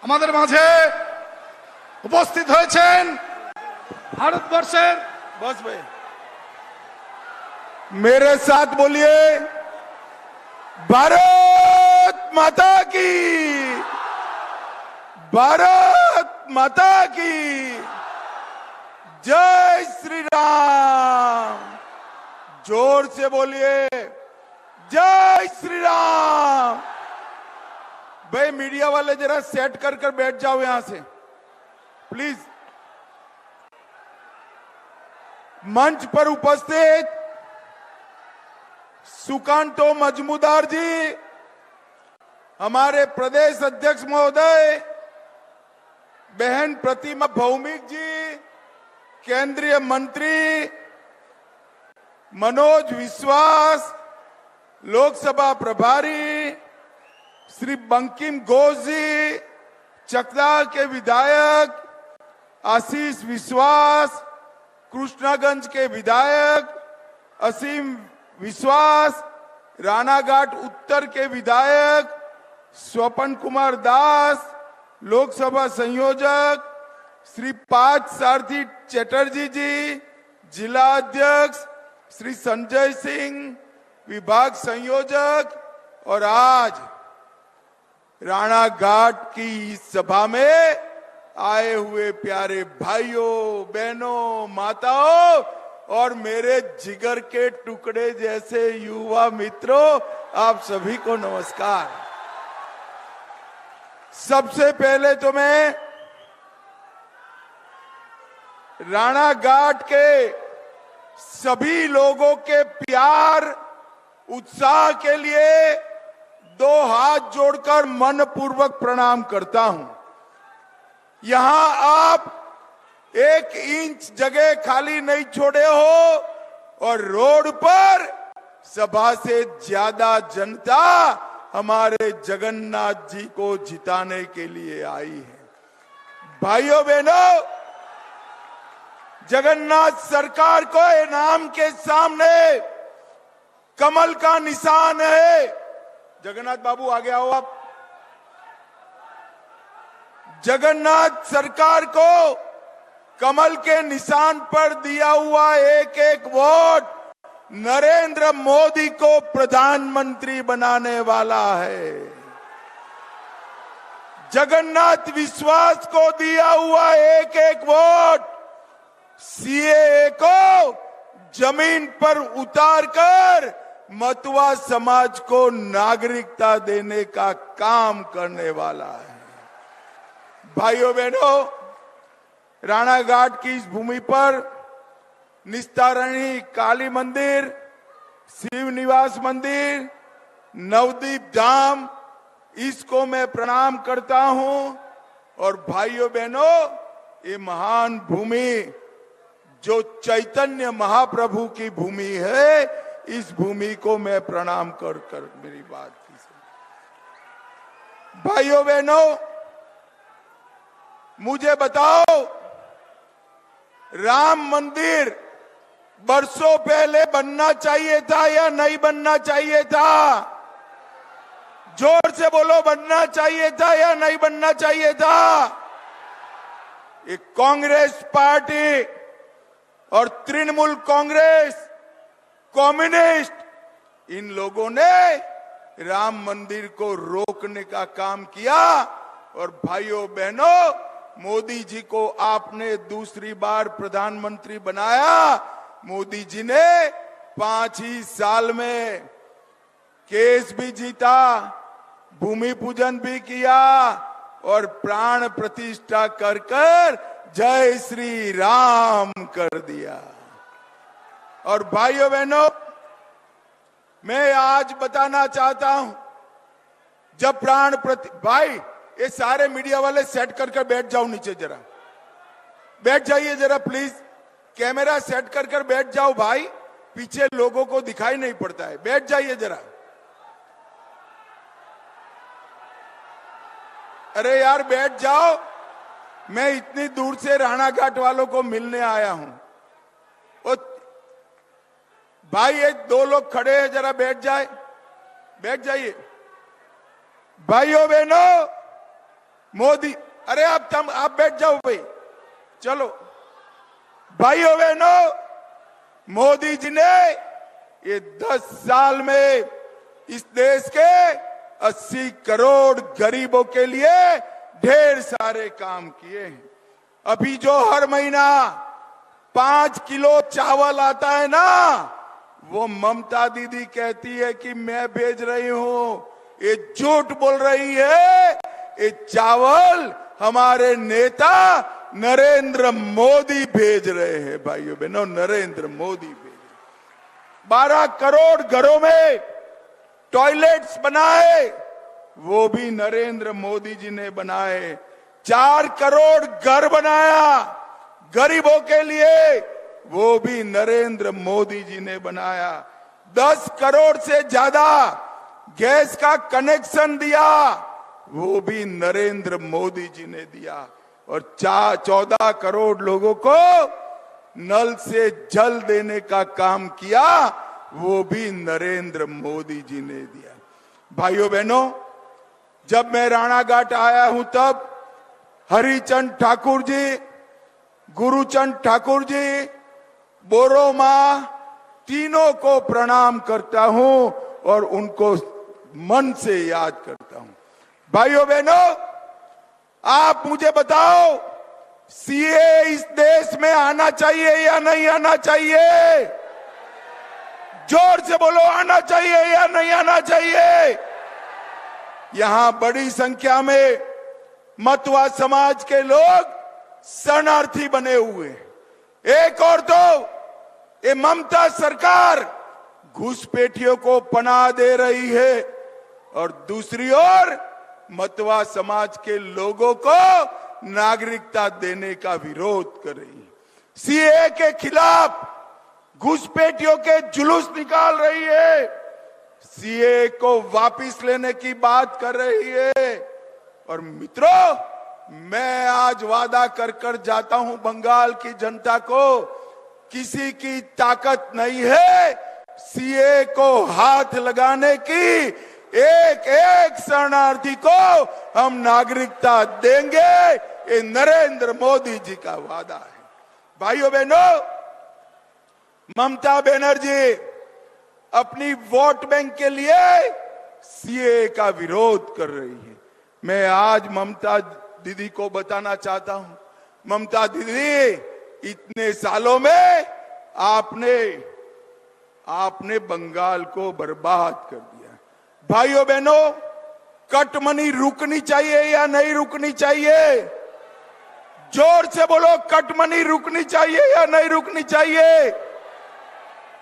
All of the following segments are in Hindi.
আমাদের মাঝে উপস্থিত হয়েছেন ভারতবর্ষের बस भाई मेरे साथ बोलिए भारत माता की, भारत माता की जय श्री राम। जोर से बोलिए जय श्री राम। भाई मीडिया वाले जरा सेट कर कर बैठ जाओ यहां से प्लीज। मंच पर उपस्थित सुकांतो मजमूदार जी, हमारे प्रदेश अध्यक्ष महोदय, बहन प्रतिमा भौमिक जी, केंद्रीय मंत्री मनोज विश्वास, लोकसभा प्रभारी श्री बंकिम घोष जी, चकदा के विधायक आशीष विश्वास, कृष्णागंज के विधायक असीम विश्वास, रानाघाट उत्तर के विधायक स्वपन कुमार दास, लोकसभा संयोजक श्री पार्थ सारथी चटर्जी जी, जिला अध्यक्ष श्री संजय सिंह, विभाग संयोजक, और आज रानाघाट की इस सभा में आए हुए प्यारे भाइयों बहनों माताओं और मेरे जिगर के टुकड़े जैसे युवा मित्रों, आप सभी को नमस्कार। सबसे पहले तो मैं रानाघाट के सभी लोगों के प्यार उत्साह के लिए दो हाथ जोड़कर मनपूर्वक प्रणाम करता हूं। यहां आप 1 इंच जगह खाली नहीं छोड़े हो और रोड पर सभा से ज्यादा जनता हमारे जगन्नाथ जी को जिताने के लिए आई है। भाइयों बहनों, जगन्नाथ सरकार को इनाम के सामने कमल का निशान है। जगन्नाथ बाबू आगे आओ आप। जगन्नाथ सरकार को कमल के निशान पर दिया हुआ एक एक वोट नरेंद्र मोदी को प्रधानमंत्री बनाने वाला है। जगन्नाथ विश्वास को दिया हुआ एक एक वोट सीएए को जमीन पर उतारकर मतुआ समाज को नागरिकता देने का काम करने वाला है। भाइयों बहनों, रानाघाट की इस भूमि पर निस्तारणी काली मंदिर, शिव निवास मंदिर, नवदीप धाम, इसको मैं प्रणाम करता हूं। और भाइयों बहनों, ये महान भूमि जो चैतन्य महाप्रभु की भूमि है, इस भूमि को मैं प्रणाम कर कर मेरी बात की। भाइयों बहनों, मुझे बताओ, राम मंदिर बरसों पहले बनना चाहिए था या नहीं बनना चाहिए था? जोर से बोलो, बनना चाहिए था या नहीं बनना चाहिए था? ये कांग्रेस पार्टी और तृणमूल कांग्रेस, कम्युनिस्ट, इन लोगों ने राम मंदिर को रोकने का काम किया। और भाइयों बहनों, मोदी जी को आपने दूसरी बार प्रधानमंत्री बनाया। मोदी जी ने 5 ही साल में केस भी जीता, भूमि पूजन भी किया और प्राण प्रतिष्ठा कर कर जय श्री राम कर दिया। और भाइयों बहनों, मैं आज बताना चाहता हूं, जब भाई ये सारे मीडिया वाले सेट कर कर बैठ जाओ नीचे, जरा बैठ जाइए जरा प्लीज। कैमरा सेट कर कर बैठ जाओ भाई, पीछे लोगों को दिखाई नहीं पड़ता है। बैठ जाइए जरा। अरे यार बैठ जाओ, मैं इतनी दूर से रानाघाट वालों को मिलने आया हूं। भाई ये 2 लोग खड़े हैं, जरा बैठ जाइए। भाइयों बहनों, मोदी, अरे आप बैठ जाओ भाई, चलो भाइयों बहनों, मोदी जी ने ये 10 साल में इस देश के 80 करोड़ गरीबों के लिए ढेर सारे काम किए हैं। अभी जो हर महीना 5 किलो चावल आता है ना, वो ममता दीदी कहती है कि मैं भेज रही हूं, ये झूठ बोल रही है। ये चावल हमारे नेता नरेंद्र मोदी भेज रहे हैं भाइयों बहनों, नरेंद्र मोदी भेज रहे। 12 करोड़ घरों में टॉयलेट्स बनाए, वो भी नरेंद्र मोदी जी ने बनाए। 4 करोड़ घर बनाया गरीबों के लिए, वो भी नरेंद्र मोदी जी ने बनाया। 10 करोड़ से ज्यादा गैस का कनेक्शन दिया, वो भी नरेंद्र मोदी जी ने दिया। और 14 करोड़ लोगों को नल से जल देने का काम किया, वो भी नरेंद्र मोदी जी ने दिया। भाइयों बहनों, जब मैं राणाघाट आया हूं तब हरिचंद ठाकुर जी, गुरुचंद ठाकुर जी, बोरो मां, तीनों को प्रणाम करता हूं और उनको मन से याद करता हूं। भाइयों बहनों, आप मुझे बताओ, सीए इस देश में आना चाहिए या नहीं आना चाहिए? जोर से बोलो, आना चाहिए या नहीं आना चाहिए? यहां बड़ी संख्या में मतवा समाज के लोग शरणार्थी बने हुए। एक और तो ये ममता सरकार घुसपैठियों को पनाह दे रही है और दूसरी ओर मतवा समाज के लोगों को नागरिकता देने का विरोध कर रही है। सीए के खिलाफ घुसपैठियों के जुलूस निकाल रही है, सीए को वापस लेने की बात कर रही है। और मित्रों, मैं आज वादा कर कर जाता हूं बंगाल की जनता को, किसी की ताकत नहीं है सीए को हाथ लगाने की। एक एक शरणार्थी को हम नागरिकता देंगे, ये नरेंद्र मोदी जी का वादा है। भाइयों बहनों, ममता बनर्जी अपनी वोट बैंक के लिए सीए का विरोध कर रही है। मैं आज ममता दीदी को बताना चाहता हूं, ममता दीदी, इतने सालों में आपने बंगाल को बर्बाद कर दिया। भाइयों बहनों, कटमनी रुकनी चाहिए या नहीं रुकनी चाहिए? जोर से बोलो, कटमनी रुकनी चाहिए या नहीं रुकनी चाहिए?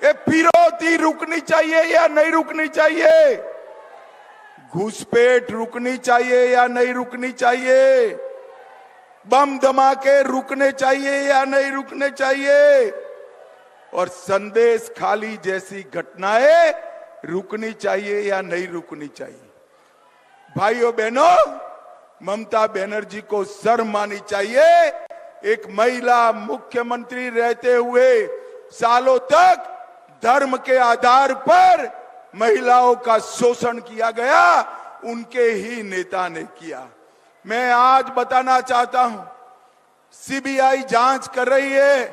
ये फिरौती रुकनी चाहिए या नहीं रुकनी चाहिए? घुसपैठ रुकनी चाहिए या नहीं रुकनी चाहिए? बम धमाके रुकने चाहिए या नहीं रुकने चाहिए? और संदेश खाली जैसी घटनाएं रुकनी चाहिए या नहीं रुकनी चाहिए? भाइयों बहनों, ममता बनर्जी को शर्म आनी चाहिए। एक महिला मुख्यमंत्री रहते हुए सालों तक धर्म के आधार पर महिलाओं का शोषण किया गया, उनके ही नेता ने किया। मैं आज बताना चाहता हूं, सीबीआई जांच कर रही है।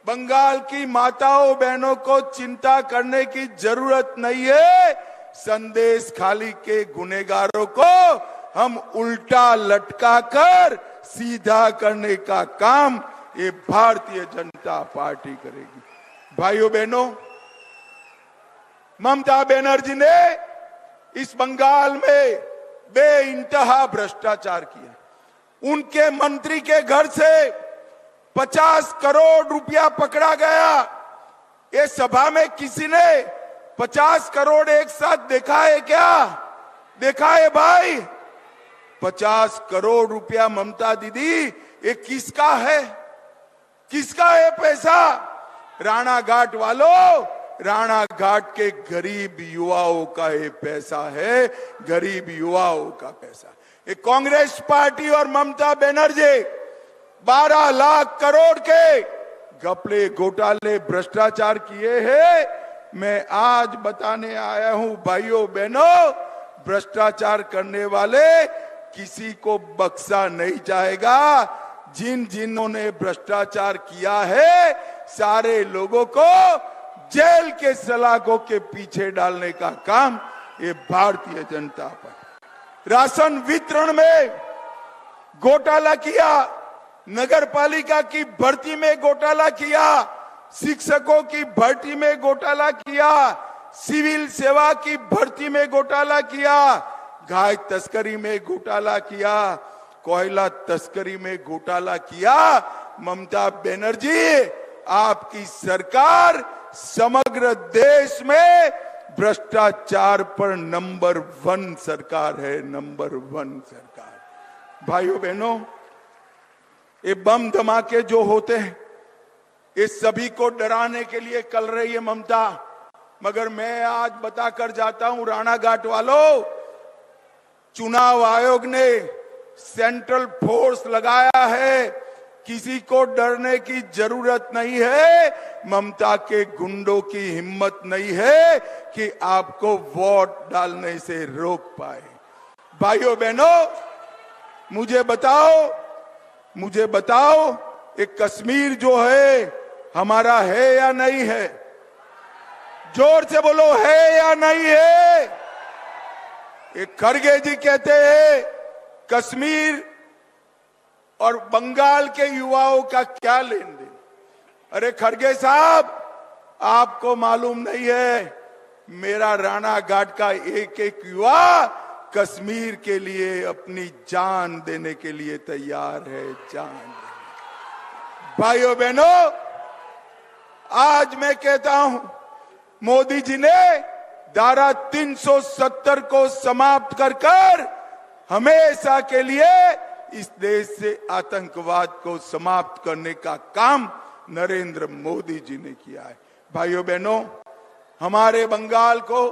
बंगाल की माताओं बहनों को चिंता करने की जरूरत नहीं है। संदेश खाली के गुनहगारों को हम उल्टा लटका कर सीधा करने का काम ये भारतीय जनता पार्टी करेगी। भाइयों बहनों, ममता बनर्जी ने इस बंगाल में बेइंतहा भ्रष्टाचार किया। उनके मंत्री के घर से 50 करोड़ रुपया पकड़ा गया। ये सभा में किसी ने 50 करोड़ एक साथ देखा है क्या? देखा है भाई? 50 करोड़ रुपया ममता दीदी, ये किसका है? किसका है पैसा? राणाघाट वालों, राणाघाट के गरीब युवाओं का ये पैसा है, गरीब युवाओं का पैसा। ये कांग्रेस पार्टी और ममता बनर्जी 12 लाख करोड़ के घपले घोटाले भ्रष्टाचार किए हैं। मैं आज बताने आया हूं भाइयों बहनों, भ्रष्टाचार करने वाले किसी को बख्शा नहीं जाएगा। जिन्होंने भ्रष्टाचार किया है सारे लोगों को जेल के सलाखों के पीछे डालने का काम ये भारतीय जनता पार्टी। राशन वितरण में घोटाला किया, नगर पालिका की भर्ती में घोटाला किया, शिक्षकों की भर्ती में घोटाला किया, सिविल सेवा की भर्ती में घोटाला किया, गाय तस्करी में घोटाला किया, कोयला तस्करी में घोटाला किया। ममता बनर्जी, आपकी सरकार समग्र देश में भ्रष्टाचार पर नंबर 1 सरकार है, नंबर 1 सरकार। भाइयों बहनों, ये बम धमाके जो होते हैं ये सभी को डराने के लिए कर रही है ममता, मगर मैं आज बताकर जाता हूं राणा घाट वालों, चुनाव आयोग ने सेंट्रल फोर्स लगाया है, किसी को डरने की जरूरत नहीं है। ममता के गुंडों की हिम्मत नहीं है कि आपको वोट डालने से रोक पाए। भाइयों बहनों, मुझे बताओ ये कश्मीर जो है हमारा है या नहीं है? जोर से बोलो, है या नहीं है? ये खड़गे जी कहते हैं कश्मीर और बंगाल के युवाओं का क्या लेन देन। अरे खड़गे साहब, आपको मालूम नहीं है, मेरा राणा घाट का एक एक युवा कश्मीर के लिए अपनी जान देने के लिए तैयार है, जान देने। भाइयों बहनों, आज मैं कहता हूं मोदी जी ने धारा 370 को समाप्त कर हमेशा के लिए इस देश से आतंकवाद को समाप्त करने का काम नरेंद्र मोदी जी ने किया है। भाइयों बहनों, हमारे बंगाल को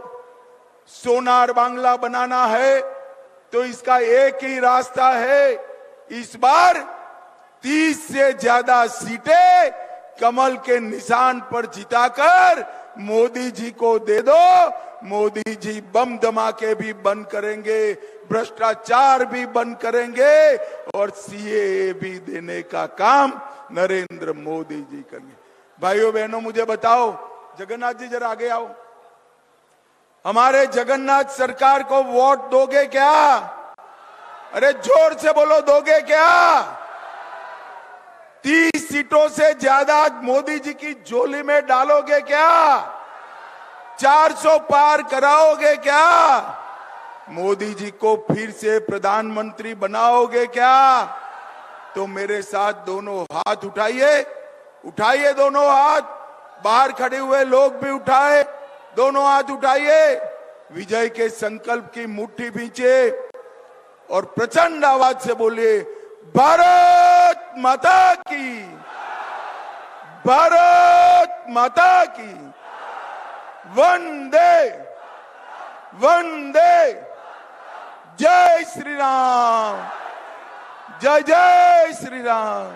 सोनार बांग्ला बनाना है तो इसका एक ही रास्ता है, इस बार 30 से ज्यादा सीटें कमल के निशान पर जिताकर मोदी जी को दे दो। मोदी जी बम धमाके भी बंद करेंगे, भ्रष्टाचार भी बंद करेंगे और सीएए भी देने का काम नरेंद्र मोदी जी करेंगे। भाइयों बहनों, मुझे बताओ, जगन्नाथ जी जरा आगे आओ, हमारे जगन्नाथ सरकार को वोट दोगे क्या? अरे जोर से बोलो, दोगे क्या? 30 सीटों से ज्यादा मोदी जी की झोली में डालोगे क्या? 400 पार कराओगे क्या? मोदी जी को फिर से प्रधानमंत्री बनाओगे क्या? तो मेरे साथ दोनों हाथ उठाइए दोनों हाथ, बाहर खड़े हुए लोग भी उठाए, दोनों हाथ उठाइए, विजय के संकल्प की मुट्ठी भींचे और प्रचंड आवाज से बोलिए, भारत माता की, भारत माता की, वंदे वंदे, जय श्री राम, जय जय श्री राम।